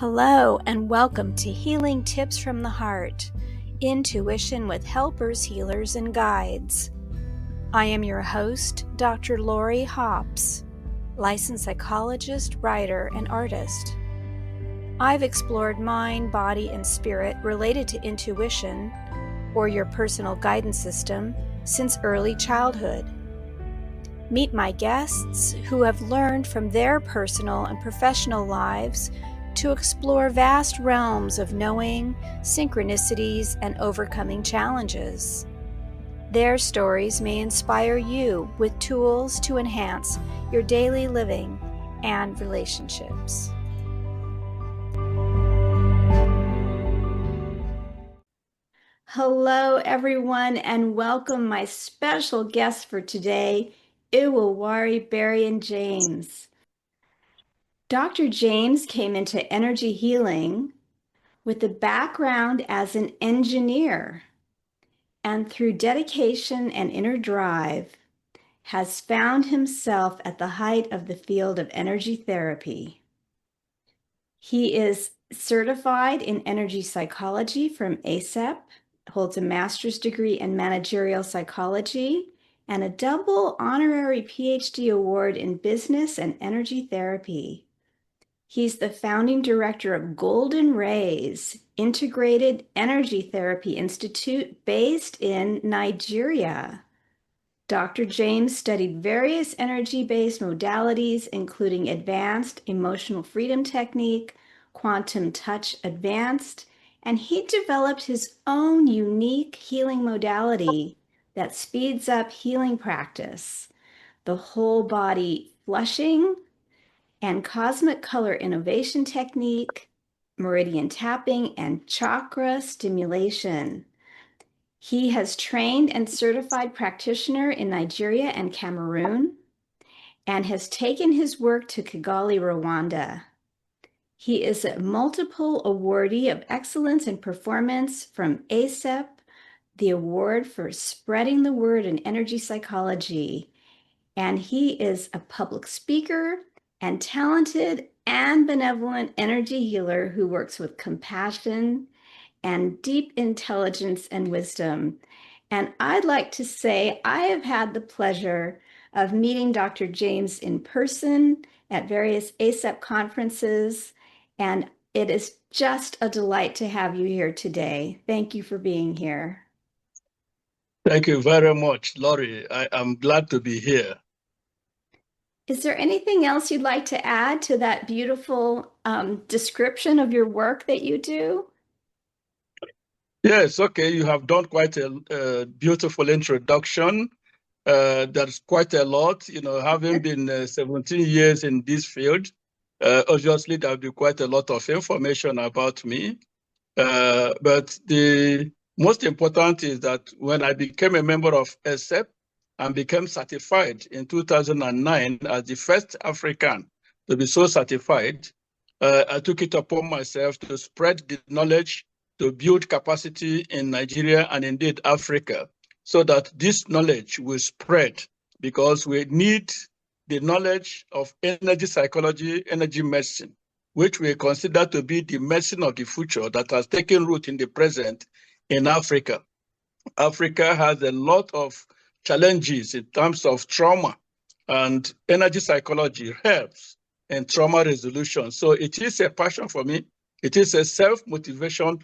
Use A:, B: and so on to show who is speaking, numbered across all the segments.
A: Hello and welcome to Healing Tips from the Heart, Intuition with Helpers, Healers, and Guides. I am your host, Dr. Lori Hops, licensed psychologist, writer, and artist. I've explored mind, body, and spirit related to intuition, or your personal guidance system, since early childhood. Meet my guests who have learned from their personal and professional lives to explore vast realms of knowing, synchronicities, and overcoming challenges. Their stories may inspire you with tools to enhance your daily living and relationships. Hello, everyone, and welcome my special guest for today, Iwowarri Berian James. Dr. James came into energy healing with a background as an engineer, and through dedication and inner drive, has found himself at the height of the field of energy therapy. He is certified in energy psychology from ACEP, holds a master's degree in managerial psychology, and a double honorary PhD award in business and energy therapy. He's the founding director of GoldenRays, Integrated Energy Therapy Institute based in Nigeria. Dr. James studied various energy-based modalities, including advanced emotional freedom technique, quantum touch advanced, and he developed his own unique healing modality that speeds up healing practice, the whole body flushing and cosmic color innovation technique, Meridian tapping, and Chakra stimulation. He has trained and certified practitioner in Nigeria and Cameroon and has taken his work to Kigali, Rwanda. He is a multiple awardee of excellence in performance from ACEP, the award for spreading the word in energy psychology. And he is a public speaker and talented and benevolent energy healer who works with compassion and deep intelligence and wisdom. And I'd like to say I have had the pleasure of meeting Dr. James in person at various ACEP conferences, and it is just a delight to have you here today. Thank you for being here.
B: Thank you very much, Lori. I'm glad to be here.
A: Is there anything else you'd like to add to that beautiful description of your work that you do?
B: Yes, okay. You have done quite a beautiful introduction. There's quite a lot, having been 17 years in this field. Obviously, there'll be quite a lot of information about me. But the most important is that when I became a member of ACEP, and became certified in 2009 as the first African to be so certified. I took it upon myself to spread the knowledge, to build capacity in Nigeria and indeed Africa, so that this knowledge will spread, because we need the knowledge of energy psychology, energy medicine, which we consider to be the medicine of the future that has taken root in the present in Africa. Africa has a lot of challenges in terms of trauma, and energy psychology helps in trauma resolution. So it is a passion for me. It is a self-motivation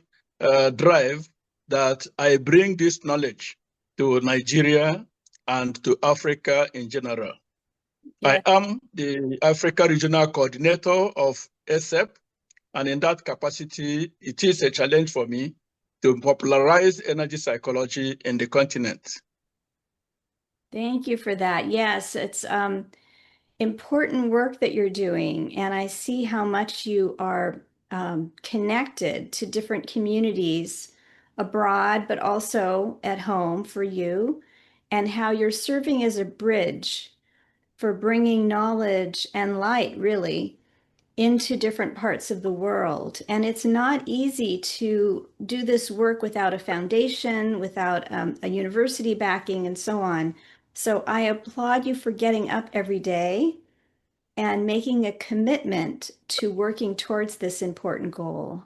B: drive that I bring this knowledge to Nigeria and to Africa in general. Yeah. I am the Africa Regional Coordinator of ACEP, and in that capacity, it is a challenge for me to popularize energy psychology in the continent.
A: Thank you for that. Yes, it's important work that you're doing, and I see how much you are connected to different communities abroad, but also at home for you, and how you're serving as a bridge for bringing knowledge and light, really, into different parts of the world. And it's not easy to do this work without a foundation, without a university backing, and so on. So I applaud you for getting up every day and making a commitment to working towards this important goal.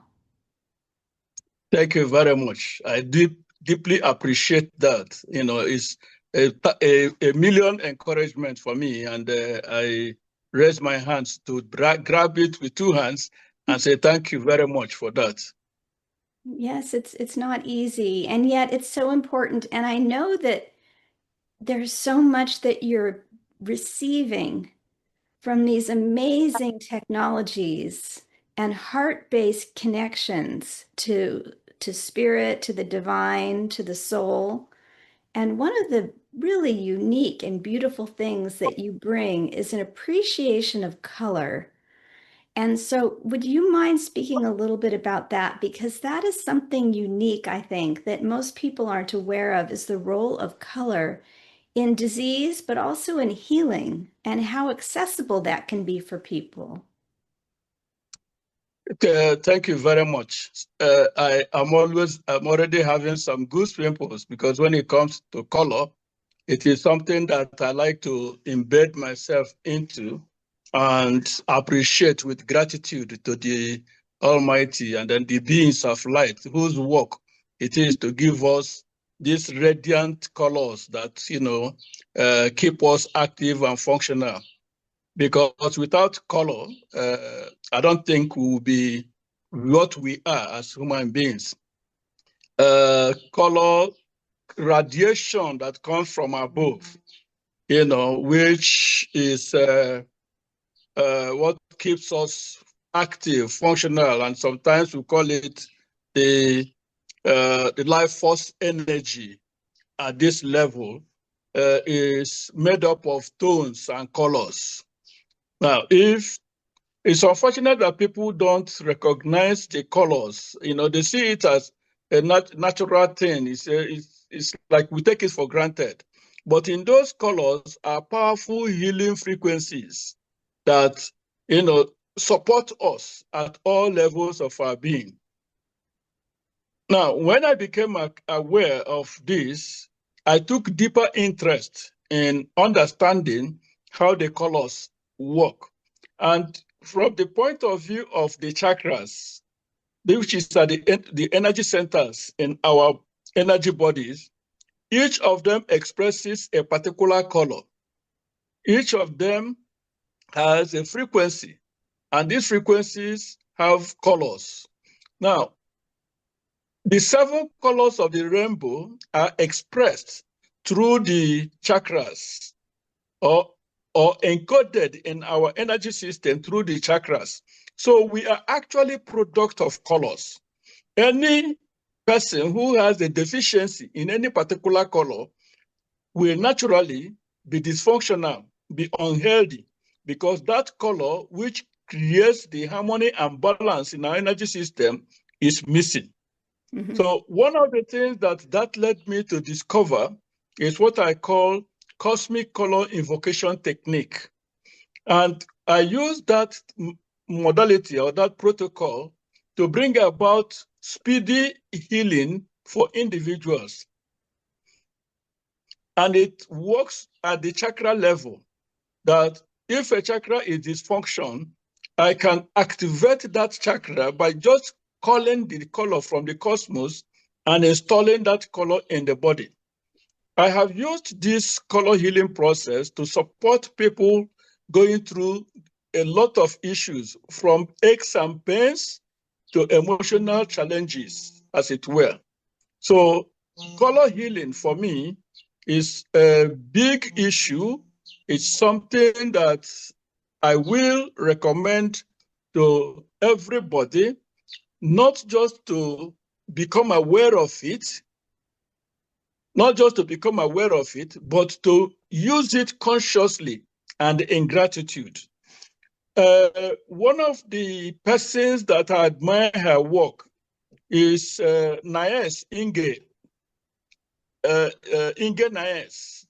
B: Thank you very much. I deeply appreciate that. You know, it's a million encouragement for me, and I raise my hands to grab it with two hands and say thank you very much for that.
A: Yes, it's not easy, and yet it's so important. And I know that there's so much that you're receiving from these amazing technologies and heart-based connections to spirit, to the divine, to the soul. And one of the really unique and beautiful things that you bring is an appreciation of color. And so, would you mind speaking a little bit about that? Because that is something unique, I think, that most people aren't aware of, is the role of color in disease, but also in healing, and how accessible that can be for people.
B: Thank you very much. I'm already having some goose pimples because when it comes to color, it is something that I like to embed myself into and appreciate with gratitude to the Almighty and then the beings of light whose work it is to give us these radiant colors that, you know, keep us active and functional. Because without color, I don't think we will be what we are as human beings. Color radiation that comes from above, you know, which is what keeps us active, functional, and sometimes we call it the life force energy at this level, is made up of tones and colors. Now, if it's unfortunate that people don't recognize the colors, you know, they see it as a natural thing. It's like we take it for granted. But in those colors are powerful healing frequencies that, you know, support us at all levels of our being. Now, when I became aware of this, I took deeper interest in understanding how the colors work. And from the point of view of the chakras, which is at the energy centers in our energy bodies, each of them expresses a particular color. Each of them has a frequency, and these frequencies have colors. Now, the 7 colors of the rainbow are expressed through the chakras or encoded in our energy system through the chakras. So we are actually product of colors. Any person who has a deficiency in any particular color will naturally be dysfunctional, be unhealthy, because that color, which creates the harmony and balance in our energy system, is missing. Mm-hmm. So one of the things that led me to discover is what I call cosmic color invocation technique. And I use that modality or that protocol to bring about speedy healing for individuals. And it works at the chakra level, that if a chakra is dysfunction, I can activate that chakra by just calling the color from the cosmos and installing that color in the body. I have used this color healing process to support people going through a lot of issues, from aches and pains to emotional challenges, as it were. So color healing for me is a big issue. It's something that I will recommend to everybody, not just to become aware of it, but to use it consciously and in gratitude. One of the persons that I admire her work is Naes Inge Naes.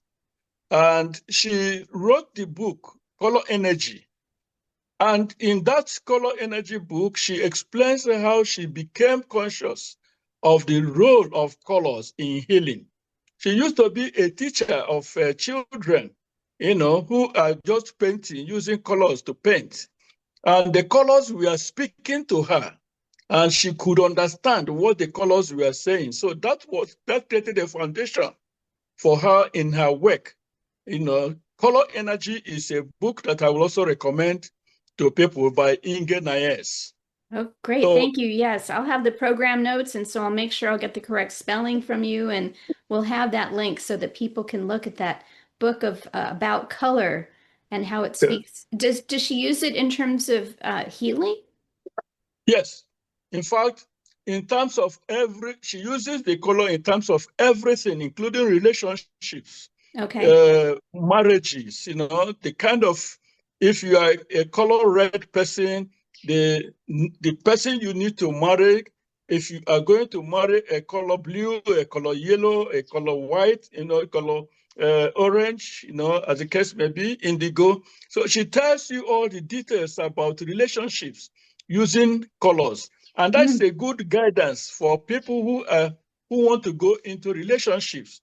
B: And she wrote the book, Color Energy. And in that color energy book, she explains how she became conscious of the role of colors in healing. She used to be a teacher of children who are just painting, using colors to paint. And the colors were speaking to her, and she could understand what the colors were saying. So that created a foundation for her in her work. Color Energy is a book that I will also recommend to people by Inge Nayes.
A: Oh, great. Thank you. Yes, I'll have the program notes, and so I'll make sure I'll get the correct spelling from you, and we'll have that link so that people can look at that book of about color and how it speaks. Does she use it in terms of healing?
B: Yes. In fact, in terms of she uses the color in terms of everything, including relationships, marriages, the kind of, if you are a color red person, the person you need to marry, if you are going to marry a color blue, a color yellow, a color white, a color orange, as the case may be, indigo. So she tells you all the details about relationships using colors. And that's a good guidance for people who want to go into relationships,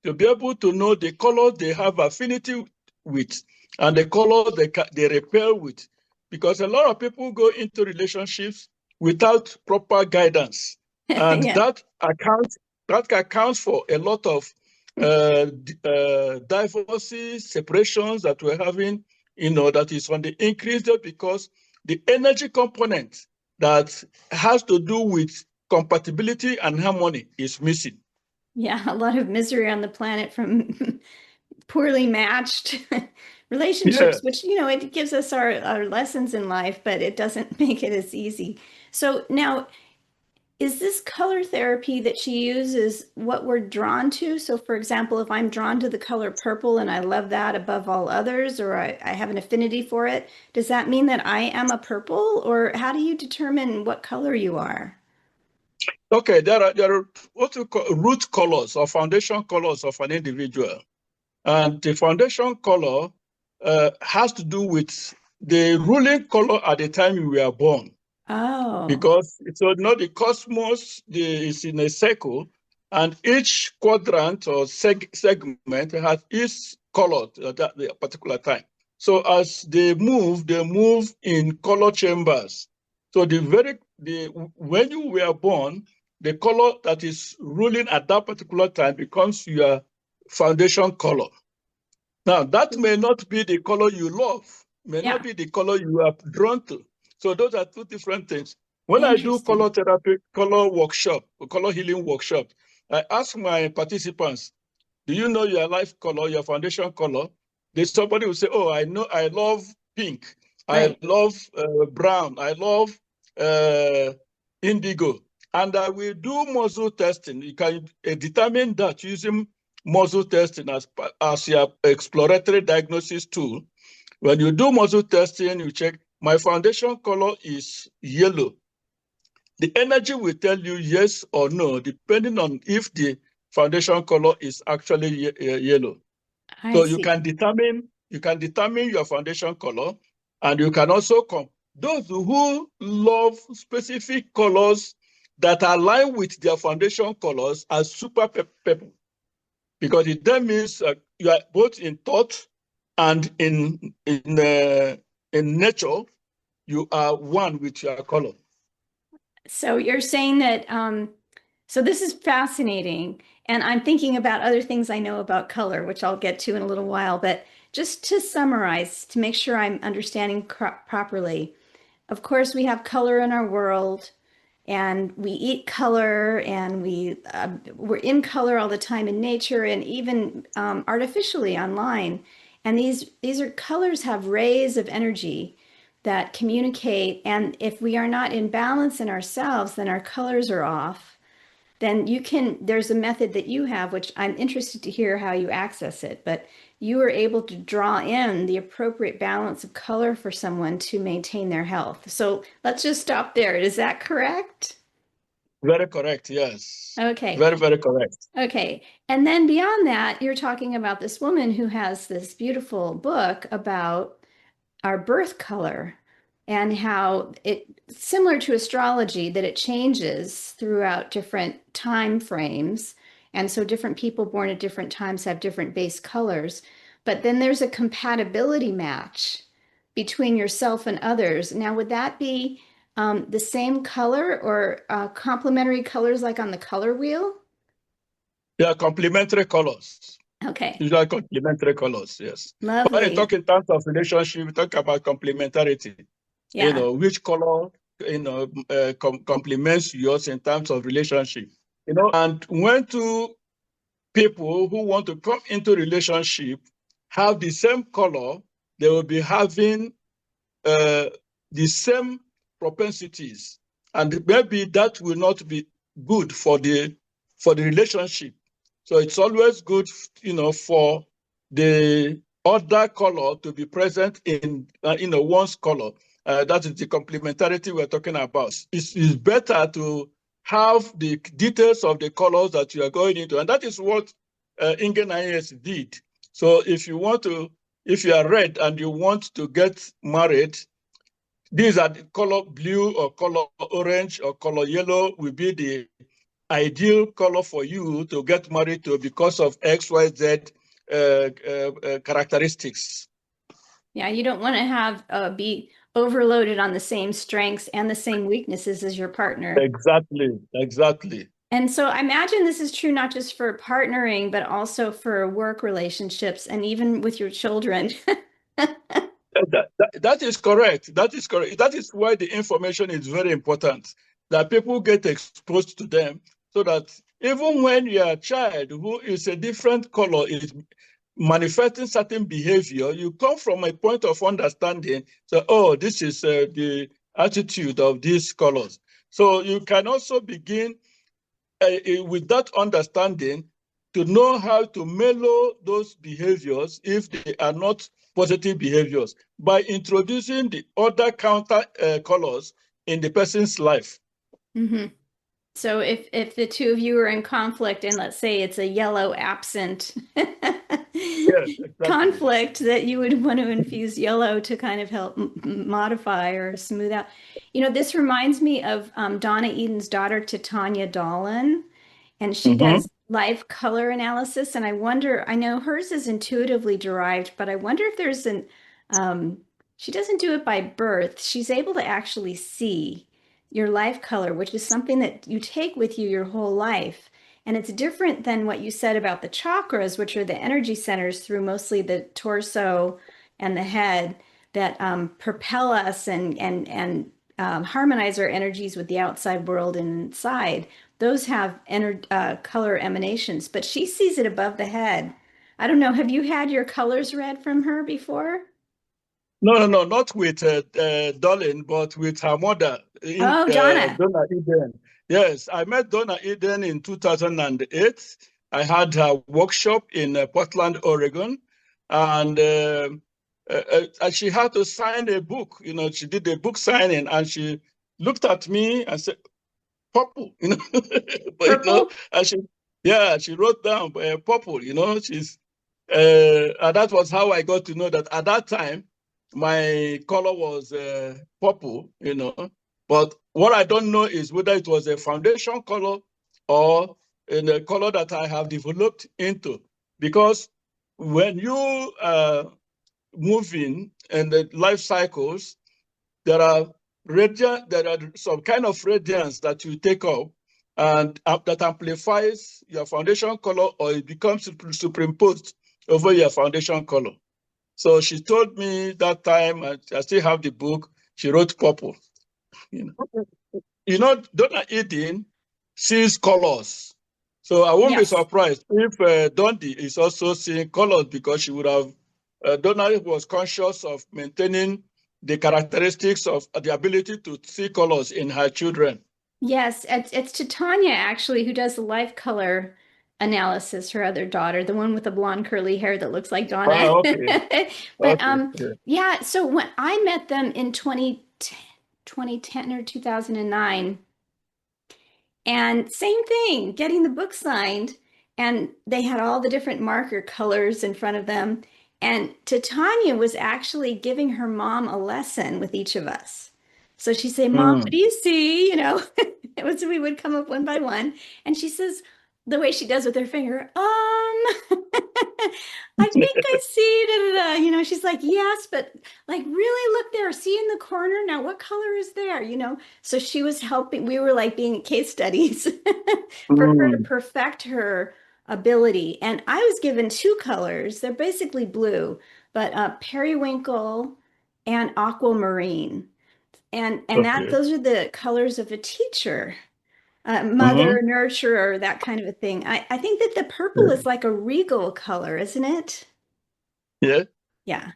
B: to be able to know the color they have affinity with and the color they repel with. Because a lot of people go into relationships without proper guidance. And that accounts for a lot of divorces, separations that we're having, that is on the increase there, because the energy component that has to do with compatibility and harmony is missing.
A: Yeah, a lot of misery on the planet from poorly matched relationships, which, it gives us our lessons in life, but it doesn't make it as easy. So now, is this color therapy that she uses what we're drawn to? So for example, if I'm drawn to the color purple and I love that above all others, or I have an affinity for it, does that mean that I am a purple? Or how do you determine what color you are?
B: Okay, there are what we call root colors or foundation colors of an individual. And the foundation color has to do with the ruling color at the time you were born.
A: Oh.
B: Because the cosmos is in a circle, and each quadrant or segment has its color at that particular time. So as they move in color chambers. So when you were born, the color that is ruling at that particular time becomes your foundation color. Now, that may not be the color you love, may not be the color you are drawn to. So those are two different things. When I do color therapy, color workshop, color healing workshop, I ask my participants, do you know your life color, your foundation color? Somebody will say, oh, I know, I love pink. Right. I love brown. I love indigo. And I will do muzzle testing. You can determine that using muzzle testing as your exploratory diagnosis tool. When you do muzzle testing, you check, my foundation color is yellow. The energy will tell you yes or no, depending on if the foundation color is actually yellow. So you can determine your foundation color, and you can also those who love specific colors that align with their foundation colors are super people, because it then means you are both in thought and in nature, you are one with your color.
A: So you're saying that, so this is fascinating. And I'm thinking about other things I know about color, which I'll get to in a little while. But just to summarize, to make sure I'm understanding properly, of course, we have color in our world, and we eat color, and we're in color all the time in nature, and even artificially online. And these are colors have rays of energy that communicate. And if we are not in balance in ourselves, then our colors are off. Then there's a method that you have, which I'm interested to hear how you access it, but you are able to draw in the appropriate balance of color for someone to maintain their health. So let's just stop there. Is that correct?
B: Very correct, yes.
A: Okay.
B: Very, very correct.
A: Okay. And then beyond that, you're talking about this woman who has this beautiful book about our birth color and how similar to astrology, that it changes throughout different time frames. And so different people born at different times have different base colors. but then there's a compatibility match between yourself and others. Now, would that be the same color or complementary colors like on the color wheel?
B: They are complementary colors.
A: Okay,
B: Usually complementary colors, yes. When you
A: lovely.
B: talk in terms of relationship, we talk about complementarity.
A: Yeah.
B: Which color, complements yours in terms of relationship. And when two people who want to come into relationship have the same color, they will be having the same propensities, and maybe that will not be good for the relationship. So it's always good, for the other color to be present in one's color. That is the complementarity we're talking about. It's better to have the details of the colors that you are going into, and that is what Ingen IS did. So if you are red and you want to get married, these are the color blue or color orange or color yellow will be the ideal color for you to get married to because of XYZ characteristics.
A: Yeah, you don't want to have be overloaded on the same strengths and the same weaknesses as your partner.
B: Exactly, exactly.
A: And so I imagine this is true not just for partnering, but also for work relationships and even with your children.
B: That is correct. That is correct. That is why the information is very important, that people get exposed to them, so that even when your child who is a different color is manifesting certain behavior, you come from a point of understanding. So, oh, this is the attitude of these colors. So you can also begin with that understanding to know how to mellow those behaviors if they are not positive behaviors by introducing the other counter colors in the person's life.
A: Mm-hmm. So if the two of you are in conflict and let's say it's a yellow absent
B: Yes, exactly.
A: conflict, that you would want to infuse yellow to kind of help modify or smooth out. This reminds me of Donna Eden's daughter, Titania Dolan, and she
B: Mm-hmm.
A: does life color analysis. And I wonder, I know hers is intuitively derived, but I wonder if there's um, she doesn't do it by birth. She's able to actually see your life color, which is something that you take with you your whole life. And it's different than what you said about the chakras, which are the energy centers through mostly the torso and the head that propel us and harmonize our energies with the outside world and inside. Those have color emanations, but she sees it above the head. I don't know. Have you had your colors read from her before?
B: No, not with Darlene, but with her mother,
A: Oh, Donna.
B: Donna Eden. Yes, I met Donna Eden in 2008. I had her workshop in Portland, Oregon, and she had to sign a book. She did a book signing, and she looked at me and said, "Purple," but
A: Purple?
B: and she wrote down purple. And that was how I got to know that at that time, my color was purple. But what I don't know is whether it was a foundation color or in a color that I have developed into. Because when you moving in the life cycles, there are some kind of radiance that you take up and that amplifies your foundation color, or it becomes superimposed over your foundation color. So she told me that time, I still have the book, she wrote purple. Donna Eden sees colors. So I won't be
A: Yes.
B: surprised if Dundee is also seeing colors, because she would have, Donna was conscious of maintaining the characteristics of the ability to see colors in her children.
A: Yes, it's Titania actually who does the life color analysis, her other daughter, the one with the blonde curly hair that looks like Donna.
B: Ah, okay.
A: But
B: Okay. Yeah.
A: yeah, so when I met them in 2010 or 2009, and same thing, getting the book signed, and they had all the different marker colors in front of them. And Titania was actually giving her mom a lesson with each of us. So she'd say, "Mom, what do you see?" We would come up one by one. And she says, the way she does with her finger, I think I see, da, da, da. She's like, yes, but like, really look there, see in the corner. Now, what color is there? So she was helping, we were like being case studies for her to
B: Mm,
A: perfect her ability. And I was given two colors. They're basically blue, but periwinkle and aquamarine. And that
B: okay.
A: those are the colors of a teacher, mother,
B: Hmm.
A: nurturer, that kind of a thing. I think that the purple
B: Yeah.
A: is like a regal color, isn't it?
B: Yeah.
A: Yeah,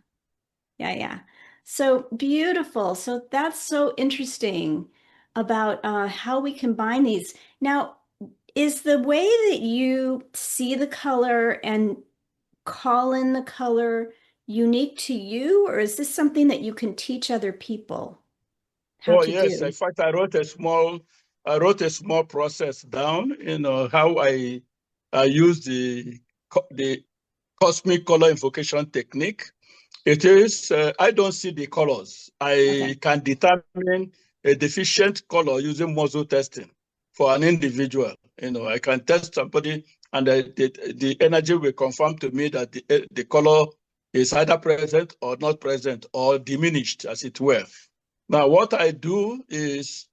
A: yeah, yeah. So beautiful. So that's so interesting about how we combine these. Now, is the way that you see the color and call in the color unique to you, or is this something that you can teach other people how
B: Oh,
A: to
B: yes. In
A: do?
B: fact, I wrote a small process down, how I use the cosmic color invocation technique. It is, I don't see the colors. I
A: Okay.
B: can determine a deficient color using muzzle testing for an individual. I can test somebody and the energy will confirm to me that the color is either present or not present or diminished, as it were. Now, what I do is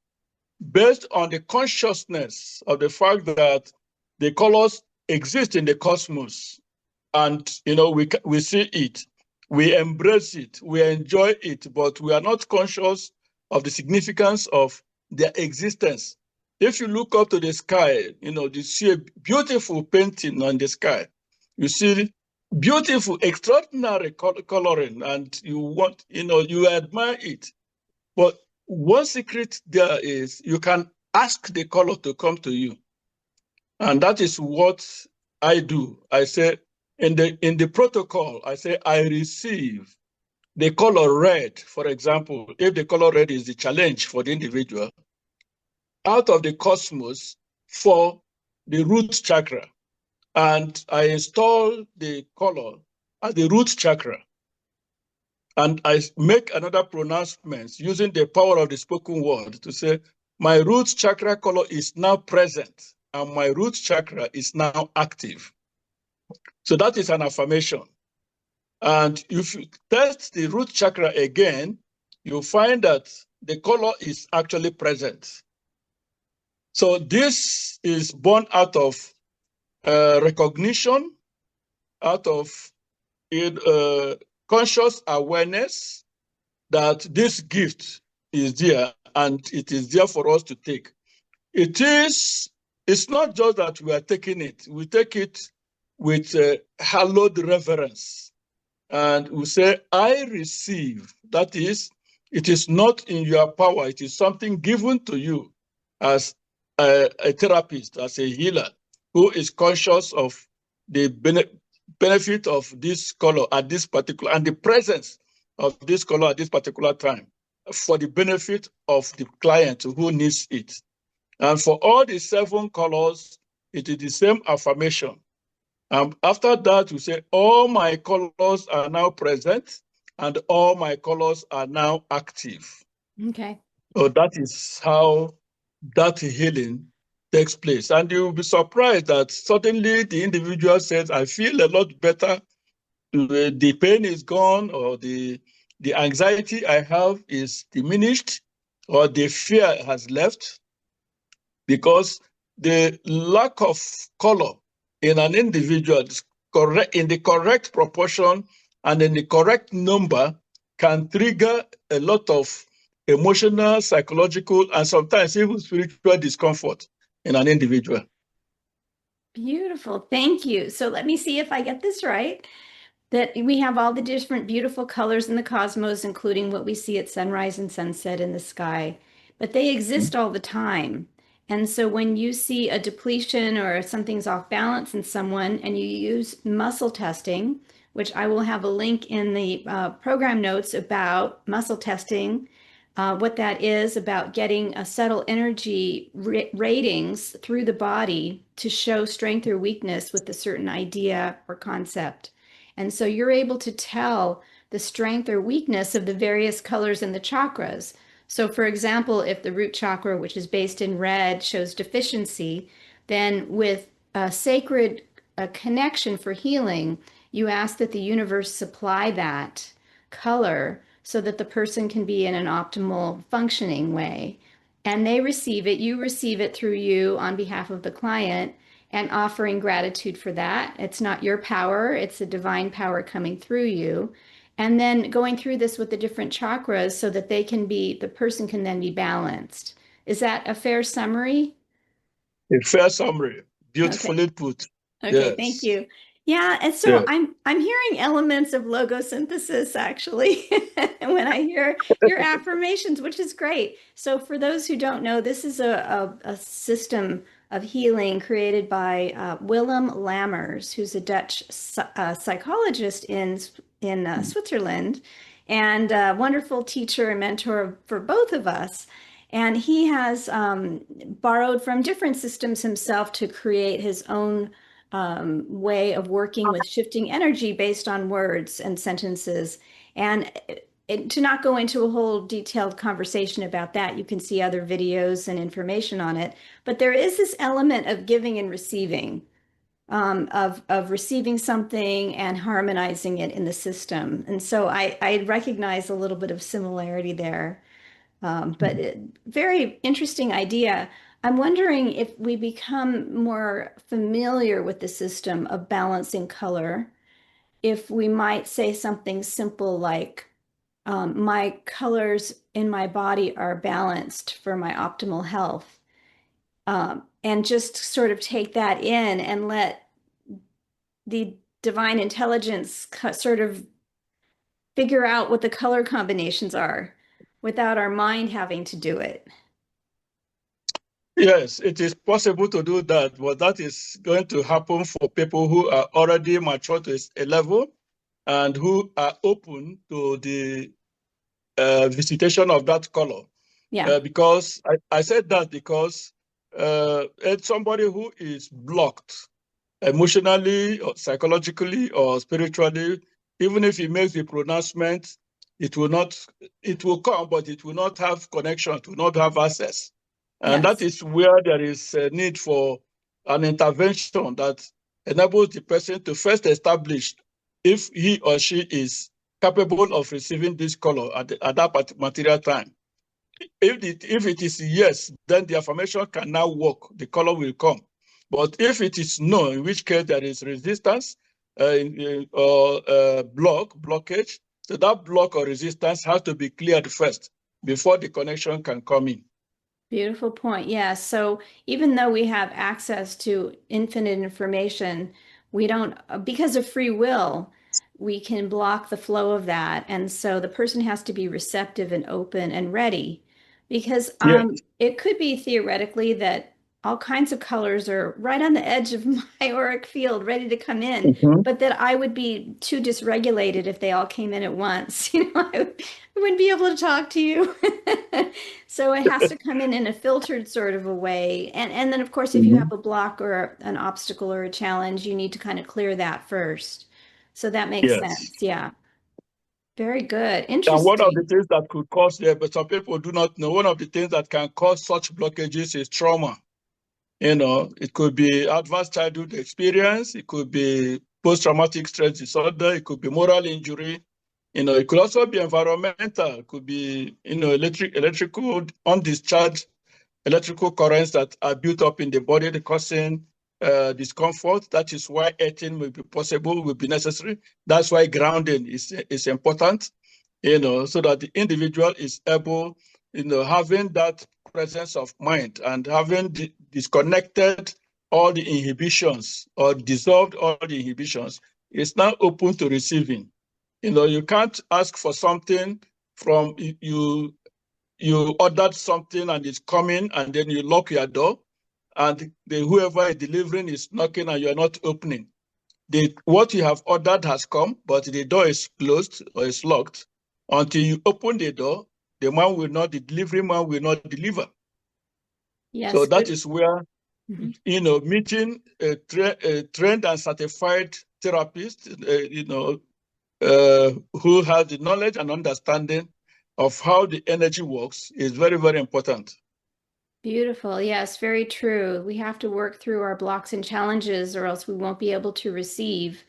B: based on the consciousness of the fact that the colors exist in the cosmos, and we see it, we embrace it, we enjoy it, but we are not conscious of the significance of their existence. If you look up to the sky, you see a beautiful painting on the sky. You see beautiful, extraordinary coloring, and you admire it. But one secret there is you can ask the color to come to you. And that is what I do. I say in the protocol, I say I receive the color red, for example, if the color red is the challenge for the individual, out of the cosmos for the root chakra. And I install the color at the root chakra. And I make another pronouncement using the power of the spoken word to say, my root chakra color is now present and my root chakra is now active. So that is an affirmation. And if you test the root chakra again, you'll find that the color is actually present. So this is born out of recognition, out of conscious awareness that this gift is there and it is there for us to take. It's not just that we are taking it, we take it with hallowed reverence. And we say, I receive. That is, it is not in your power, it is something given to you as a therapist, as a healer, who is conscious of the benefit of this color at this particular, and the presence of this color at this particular time for the benefit of the client who needs it. And for all the 7 colors, it is the same affirmation. After that, we say, all my colors are now present and all my colors are now active.
A: Okay.
B: So that is how that healing takes place. And you'll be surprised that suddenly the individual says, I feel a lot better. The pain is gone, or the anxiety I have is diminished, or the fear has left, because the lack of color in an individual is correct in the correct proportion and in the correct number can trigger a lot of emotional, psychological, and sometimes even spiritual discomfort in an individual.
A: Beautiful. Thank you. So let me see if I get this right. That we have all the different beautiful colors in the cosmos, including what we see at sunrise and sunset in the sky, but they exist all the time. And so when you see a depletion or something's off balance in someone and you use muscle testing, which I will have a link in the program notes about muscle testing, what that is about getting a subtle energy ratings through the body to show strength or weakness with a certain idea or concept. And so you're able to tell the strength or weakness of the various colors in the chakras. So, for example, if the root chakra, which is based in red, shows deficiency, then with a sacred connection for healing, you ask that the universe supply that color so that the person can be in an optimal functioning way. And they receive it, you receive it through you on behalf of the client and offering gratitude for that. It's not your power, it's a divine power coming through you. And then going through this with the different chakras so that the person can then be balanced. Is that a fair summary?
B: A fair summary,
A: Okay.
B: beautifully put.
A: Okay, thank
B: Yes.
A: you. Yeah, and so
B: Yeah.
A: I'm hearing elements of logosynthesis actually when I hear your affirmations, which is great. So for those who don't know, this is a system of healing created by Willem Lammers, who's a Dutch psychologist in Switzerland, and a wonderful teacher and mentor for both of us. And he has borrowed from different systems himself to create his own way of working with shifting energy based on words and sentences. And to not go into a whole detailed conversation about that, you can see other videos and information on it. But there is this element of giving and receiving, of receiving something and harmonizing it in the system. And so I recognize a little bit of similarity there. Very interesting idea. I'm wondering if we become more familiar with the system of balancing color, if we might say something simple like, my colors in my body are balanced for my optimal health. And just sort of take that in and let the divine intelligence sort of figure out what the color combinations are without our mind having to do it.
B: Yes, it is possible to do that, but that is going to happen for people who are already mature to a level and who are open to the visitation of that color.
A: Yeah.
B: Because I said that because it's somebody who is blocked emotionally or psychologically or spiritually, even if he makes the pronouncement, it will come, but it will not have connection, it will not have access. And that
A: Yes.
B: is where there is a need for an intervention that enables the person to first establish if he or she is capable of receiving this color at that material time. If it is yes, then the affirmation can now work, the color will come. But if it is no, in which case there is resistance or blockage, so that block or resistance has to be cleared first before the connection can come in.
A: Beautiful point. Yeah. So even though we have access to infinite information, we don't, because of free will, we can block the flow of that. And so the person has to be receptive and open and ready because
B: Yes.
A: it could be theoretically that all kinds of colors are right on the edge of my auric field, ready to come in,
B: Mhm.
A: but that I would be too dysregulated if they all came in at once. I wouldn't be able to talk to you. So it has to come in a filtered sort of a way. And then, of course, if you have
B: Mhm.
A: a block or an obstacle or a challenge, you need to kind of clear that first. So that makes
B: Yes.
A: sense. Yeah. Very good.
B: And one of the
A: Interesting.
B: things that could cause, yeah, but some people do not know, one of the things that can cause such blockages is trauma. It could be advanced childhood experience, it could be post-traumatic stress disorder, it could be moral injury, it could also be environmental, it could be, electrical, undischarged electrical currents that are built up in the body causing discomfort. That is why earthing will be possible, will be necessary. That's why grounding is important, so that the individual is able, having that presence of mind and having disconnected all the inhibitions or dissolved all the inhibitions, is now open to receiving. You can't ask for something from you ordered something and it's coming, and then you lock your door, and whoever is delivering is knocking and you're not opening. What you have ordered has come, but the door is closed or is locked. Until you open the door, the delivery man will not deliver. So
A: Yes.
B: that is where,
A: Mhm.
B: meeting a trained and certified therapist, who has the knowledge and understanding of how the energy works is very, very important.
A: Beautiful. Yes, very true. We have to work through our blocks and challenges, or else we won't be able to receive.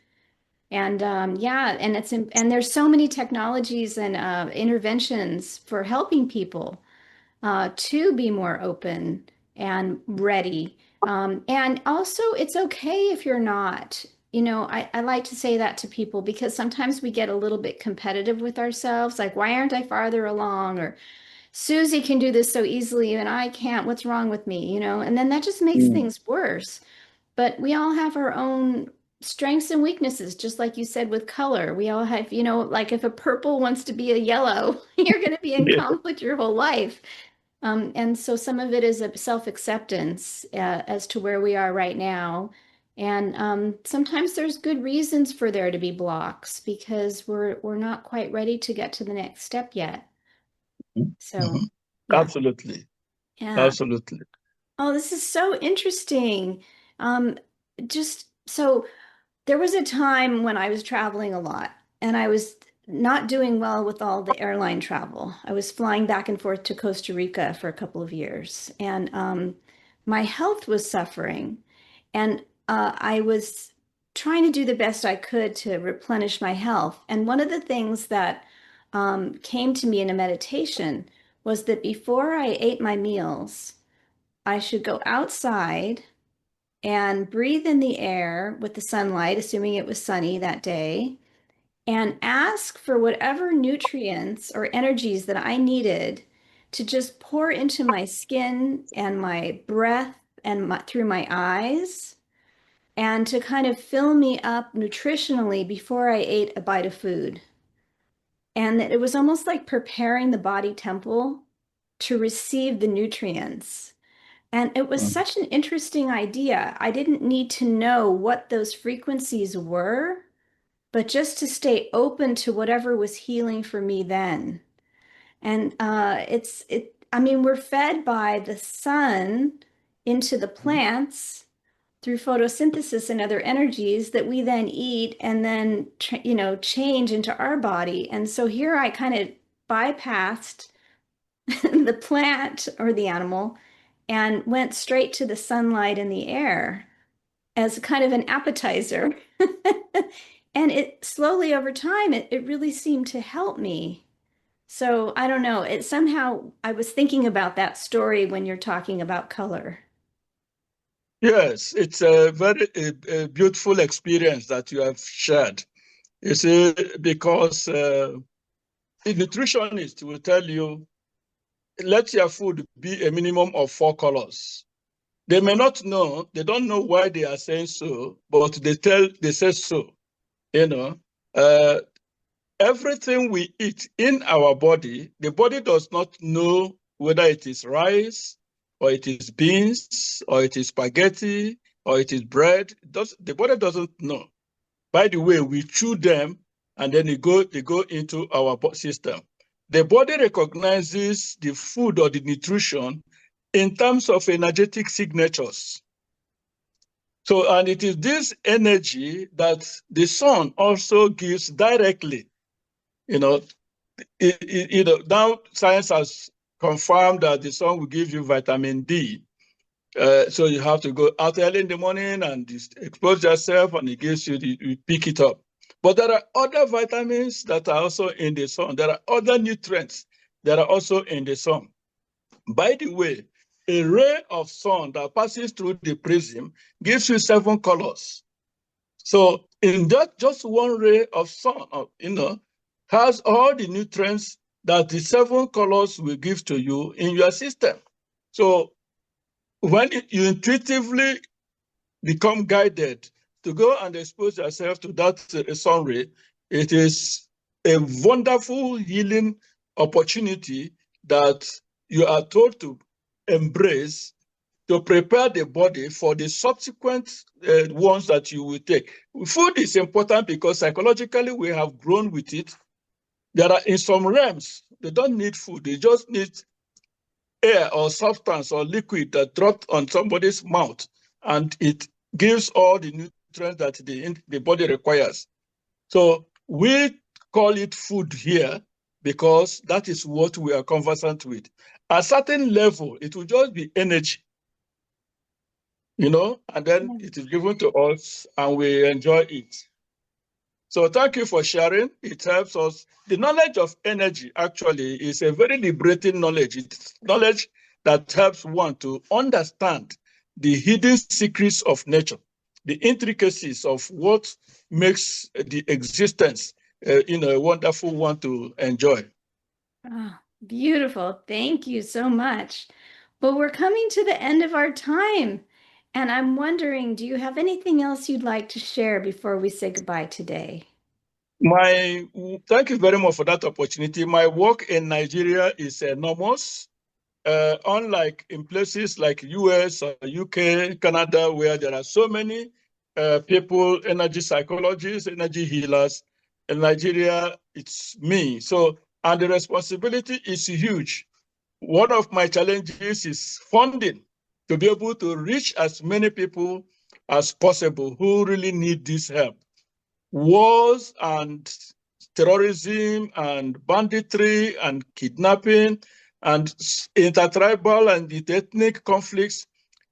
A: And yeah, and there's so many technologies and interventions for helping people to be more open and ready. And also, it's okay if you're not. I like to say that to people because sometimes we get a little bit competitive with ourselves, like, why aren't I farther along? Or Susie can do this so easily and I can't. What's wrong with me? And then that just makes
B: Mm.
A: things worse. But we all have our own strengths and weaknesses, just like you said with color. We all have, like if a purple wants to be a yellow, you're going to be in
B: Yeah.
A: conflict your whole life. And so some of it is a self-acceptance as to where we are right now. And sometimes there's good reasons for there to be blocks because we're not quite ready to get to the next step yet. So
B: Mhm.
A: yeah,
B: Absolutely.
A: yeah.
B: Absolutely.
A: Oh, this is so interesting. Um, just so there was a time when I was traveling a lot and I was not doing well with all the airline travel. I was flying back and forth to Costa Rica for a couple of years and my health was suffering. And I was trying to do the best I could to replenish my health. And one of the things that came to me in a meditation was that before I ate my meals, I should go outside and breathe in the air with the sunlight, assuming it was sunny that day, and ask for whatever nutrients or energies that I needed to just pour into my skin and my breath and through my eyes, and to kind of fill me up nutritionally before I ate a bite of food. And that it was almost like preparing the body temple to receive the nutrients. And it was
B: Mm.
A: such an interesting idea. I didn't need to know what those frequencies were, but just to stay open to whatever was healing for me then. And I mean, we're fed by the sun into the plants through photosynthesis and other energies that we then eat and then, change into our body. And so here I kind of bypassed the plant or the animal and went straight to the sunlight and the air as kind of an appetizer. And it slowly over time, it really seemed to help me. So I don't know. It somehow I was thinking about that story when you're talking about color.
B: Yes, it's a beautiful experience that you have shared. You see, because the nutritionist will tell you, let your food be a minimum of 4 colors. They may not know, they don't know why they are saying so, but they say so. You know, uh, everything we eat in our body, the body does not know whether it is rice or it is beans or it is spaghetti or it is bread. The body doesn't know. By the way, we chew them and then they go into our system. The body recognizes the food or the nutrition in terms of energetic signatures. So, and it is this energy that the sun also gives directly. You know, now science has confirmed that the sun will give you vitamin D. So you have to go out early in the morning and expose yourself, and it gives you pick it up. But there are other vitamins that are also in the sun. There are other nutrients that are also in the sun. By the way, a ray of sun that passes through the prism gives you 7 colors. So in that, just one ray of sun, has all the nutrients that the 7 colors will give to you in your system. So when you intuitively become guided to go and expose yourself to that sun ray, it is a wonderful healing opportunity that you are told to embrace to prepare the body for the subsequent ones that you will take. Food is important because psychologically we have grown with it. There are in some realms, they don't need food, they just need air or substance or liquid that dropped on somebody's mouth, and it gives all the nutrients that the body requires. So we call it food here because that is what we are conversant with. At a certain level, it will just be energy, and then it is given to us and we enjoy it. So thank you for sharing. It helps us. The knowledge of energy actually is a very liberating knowledge. It's knowledge that helps one to understand the hidden secrets of nature, the intricacies of what makes the existence, a wonderful one to enjoy.
A: Oh, beautiful. Thank you so much. Well, we're coming to the end of our time. And I'm wondering, do you have anything else you'd like to share before we say goodbye today?
B: Thank you very much for that opportunity. My work in Nigeria is enormous. Unlike in places like US or UK, Canada, where there are so many people, energy psychologists, energy healers, in Nigeria, it's me. So, and the responsibility is huge. One of my challenges is funding to be able to reach as many people as possible who really need this help. Wars and terrorism and banditry and kidnapping and intertribal and ethnic conflicts,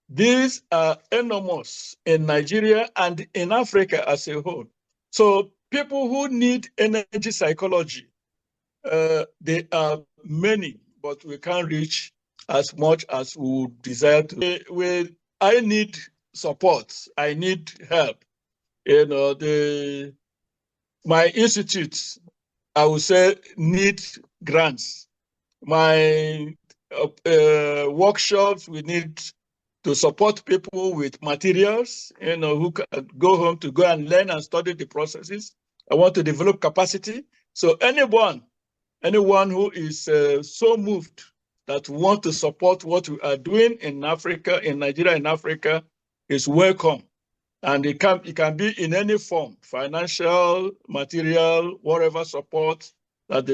B: these are enormous in Nigeria and in Africa as a whole. So people who need energy psychology, they are many, but we can't reach as much as we would desire to. I need support. I need help. My institutes, I would say, need grants. My workshops, we need to support people with materials, who can go home to go and learn and study the processes. I want to develop capacity. So anyone who is so moved that want to support what we are doing in Africa, in Nigeria, in Africa, is welcome. And it can be in any form, financial, material, whatever support that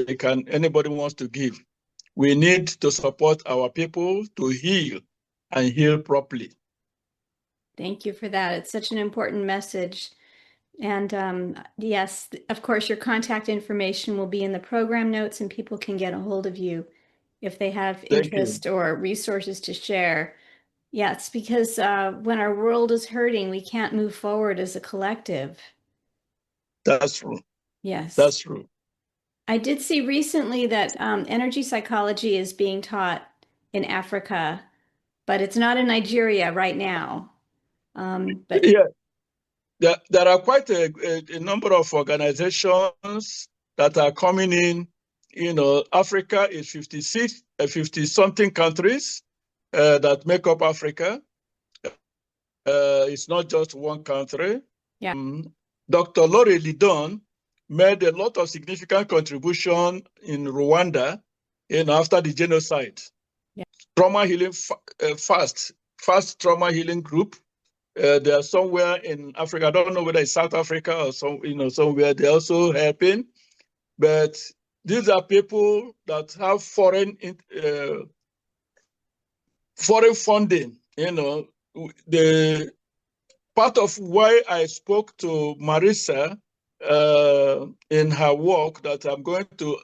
B: anybody wants to give. We need to support our people to heal and heal properly.
A: Thank you for that. It's such an important message. And yes, of course, your contact information will be in the program notes and people can get a hold of you if they have interest or resources to share. Yeah, it's because when our world is hurting, we can't move forward as a collective.
B: That's true.
A: Yes.
B: That's true.
A: I did see recently that energy psychology is being taught in Africa, but it's not in Nigeria right now. But
B: yeah, there are quite a number of organizations that are coming in. Africa is 50-something countries that make up Africa. It's not just one country.
A: Yeah.
B: Dr. Laurie Lidon made a lot of significant contribution in Rwanda, after the genocide.
A: Yeah.
B: Trauma healing, fast trauma healing group. They are somewhere in Africa. I don't know whether it's South Africa or somewhere. They're also helping. But these are people that have foreign funding. The part of why I spoke to Marisa in her work that I'm going to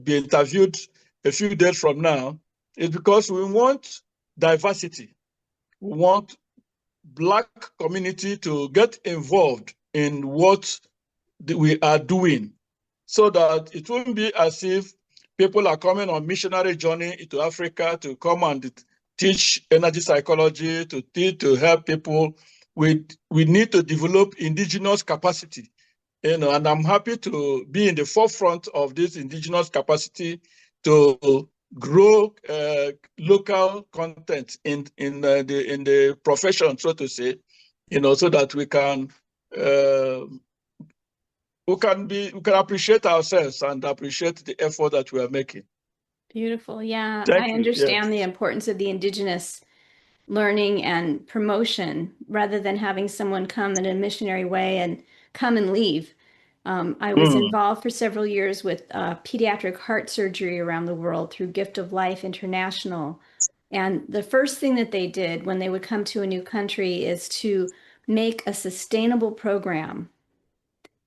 B: be interviewed a few days from now is because we want diversity. We want Black community to get involved in what we are doing so that it won't be as if people are coming on missionary journey into Africa to come and teach energy psychology, to help people. We need to develop indigenous capacity, and I'm happy to be in the forefront of this indigenous capacity to grow local content in the profession, so to say, so that we can appreciate ourselves and appreciate the effort that we are making.
A: Beautiful. Yeah,
B: Thank
A: I
B: you.
A: understand
B: Yes.
A: the importance of the indigenous learning and promotion rather than having someone come in a missionary way and come and leave. I was involved for several years with pediatric heart surgery around the world through Gift of Life International. And the first thing that they did when they would come to a new country is to make a sustainable program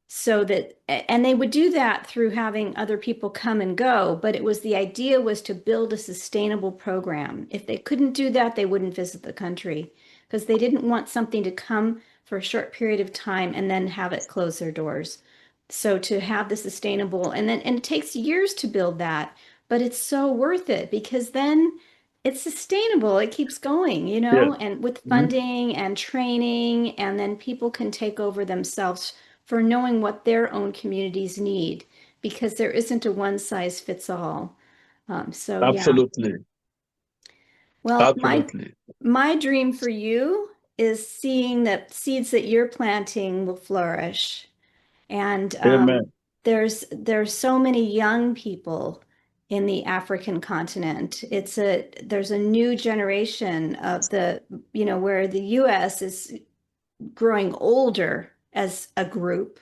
A: so that, and they would do that through having other people come and go, but the idea was to build a sustainable program. If they couldn't do that, they wouldn't visit the country because they didn't want something to come for a short period of time and then have it close their doors. So to have the sustainable, and it takes years to build that, but it's so worth it because then it's sustainable. It keeps going,
B: Yes.
A: and with
B: Mhm.
A: funding and training, and then people can take over themselves for knowing what their own communities need because there isn't a one size fits all. So yeah.
B: Absolutely.
A: Well,
B: Absolutely.
A: my dream for you is seeing that seeds that you're planting will flourish. And
B: Amen.
A: there's so many young people in the African continent. There's a new generation of where the US is growing older as a group.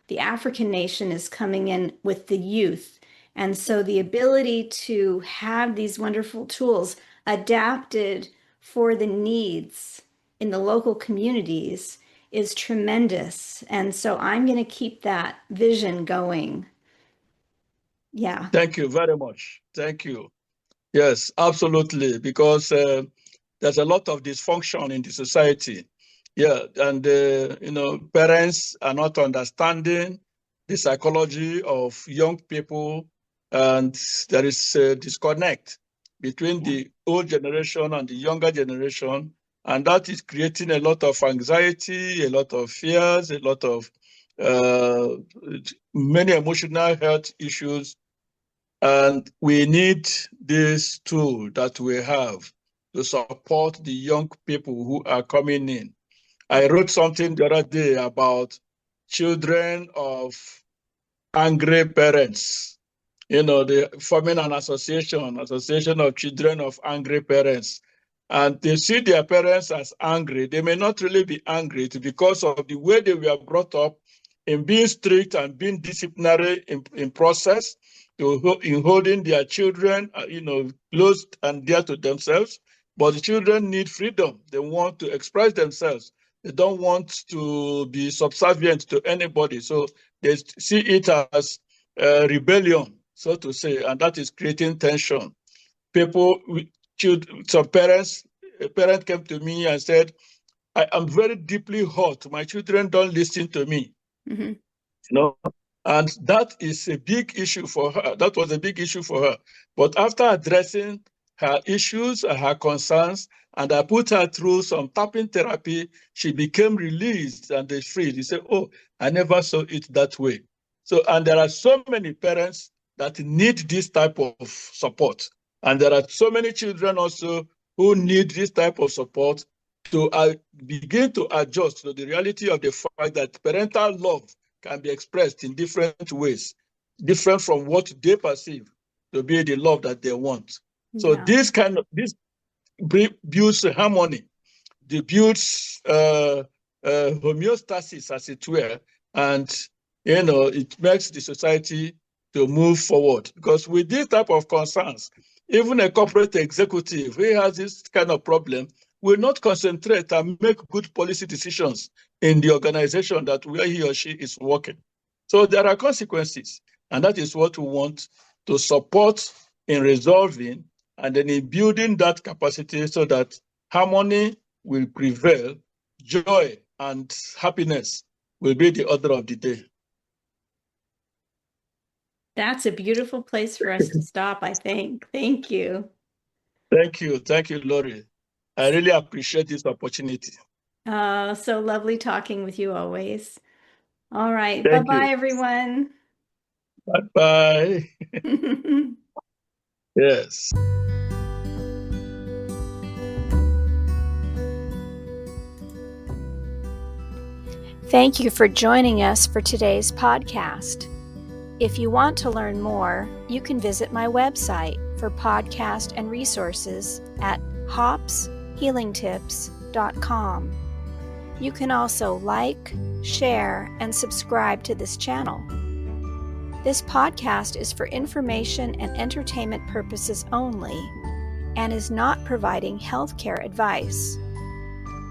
A: The African nation is coming in with the youth. And so the ability to have these wonderful tools adapted for the needs in the local communities is tremendous. And so I'm going to keep that vision going. Yeah.
B: Thank you very much. Thank you. Yes, absolutely. Because there's a lot of dysfunction in the society. Yeah, and parents are not understanding the psychology of young people, and there is a disconnect between
A: Yeah.
B: the old generation and the younger generation, and that is creating a lot of anxiety, a lot of fears, a lot of uh, many emotional health issues, and we need this tool that we have to support the young people who are coming in. I wrote something the other day about children of angry parents. They're forming an association of children of angry parents. And they see their parents as angry. They may not really be angry. It's because of the way they were brought up in being strict and being disciplinary in process, in holding their children, close and dear to themselves. But the children need freedom. They want to express themselves. They don't want to be subservient to anybody. So they see it as rebellion, so to say, and that is creating tension. Some parents, a parent came to me and said, I am very deeply hurt. My children don't listen to me.
A: Mm-hmm.
B: And that is a big issue for her. That was a big issue for her. But after addressing her issues and her concerns, and I put her through some tapping therapy, she became released and free. She said, oh, I never saw it that way. So, and there are so many parents that need this type of support. And there are so many children also who need this type of support to begin to adjust to the reality of the fact that parental love can be expressed in different ways, different from what they perceive to be the love that they want. So
A: Yeah.
B: this builds harmony. It builds homeostasis, as it were, and it makes the society to move forward. Because with this type of concerns, even a corporate executive who has this kind of problem will not concentrate and make good policy decisions in the organization that where he or she is working. So there are consequences, and that is what we want to support in resolving and then in building that capacity so that harmony will prevail, joy and happiness will be the order of the day.
A: That's a beautiful place for us to stop, I think. Thank you.
B: Thank you. Thank you, Lori. I really appreciate this opportunity.
A: So lovely talking with you always. All right.
B: Thank
A: Bye-bye,
B: you.
A: everyone.
B: Bye-bye. Yes.
A: Thank you for joining us for today's podcast. If you want to learn more, you can visit my website for podcast and resources at hopshealingtips.com. You can also like, share, and subscribe to this channel. This podcast is for information and entertainment purposes only and is not providing healthcare advice.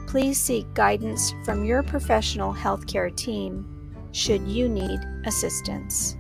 A: Please seek guidance from your professional healthcare team should you need assistance.